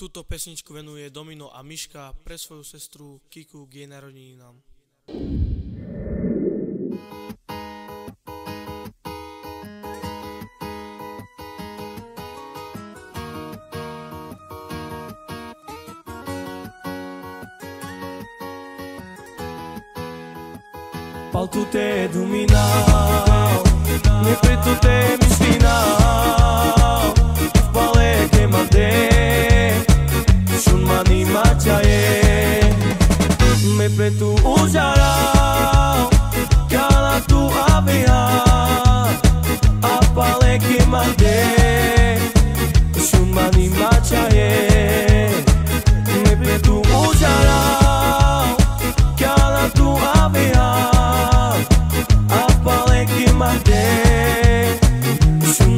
Túto pesničku venuje Domino a Miška pre svoju sestru Kiku k jej narodeninám. Pal tu te dominau, ne pre tu te mislinau, pale che mande, shun mani machaye, me pre tu ujarau, cala tu avea, a pale che mande, shun mani machaye, me pre tu ujarau, cala tu avea.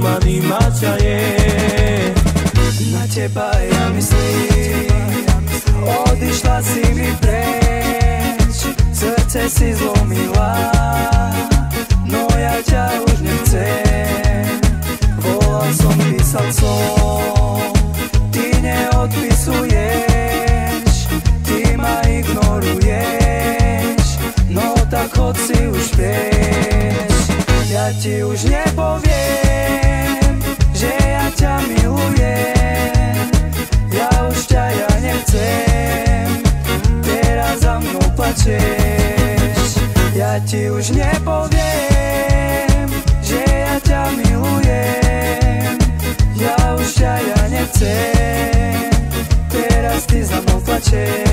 Mani mačaje, na teba ja myslím, odišla si mi preč, srdce si zlomila, no ja ťa už nechcem. Volal som, písal som, ty neodpisuješ, ty ma ignoruješ, no tak chod si už preč, ja ti už nepoviem, že ja ťa milujem, ja už ťa nechcem, teraz za mnou plačeš. Ja ti už nepoviem, že ja ťa milujem, ja už ťa nechcem, teraz ty za mnou plačeš.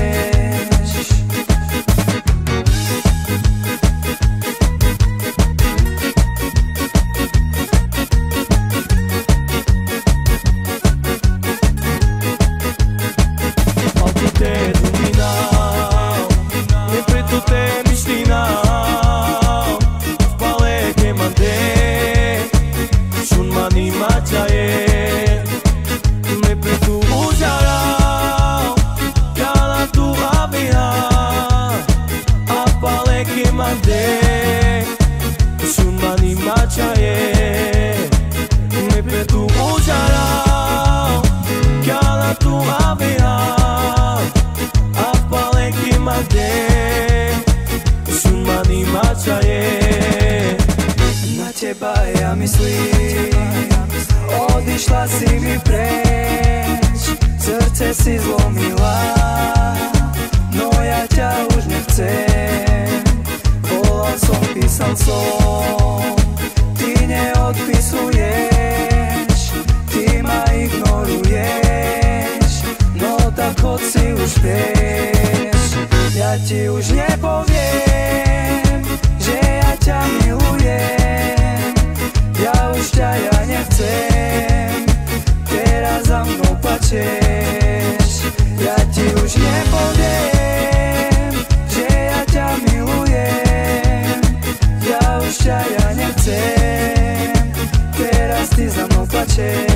Shun mani machaye, me pre tu ujarau, cala tu avea, apale que mande, shun mani machaye, na teba ja myslím, odišla si mi preč, srdce si zlomila, no ja ťa už nechcem. Volal som, písal som, ty neodpisuješ, ty ma ignoruješ, no tak chod si už preč. Ja ti už nepoviem, že ja ťa milujem, ja už ťa nechcem, teraz za mnou plačeš. Ja ti už nepoviem, že ja ťa milujem, ja nechcem, teraz ty za mnou plačeš.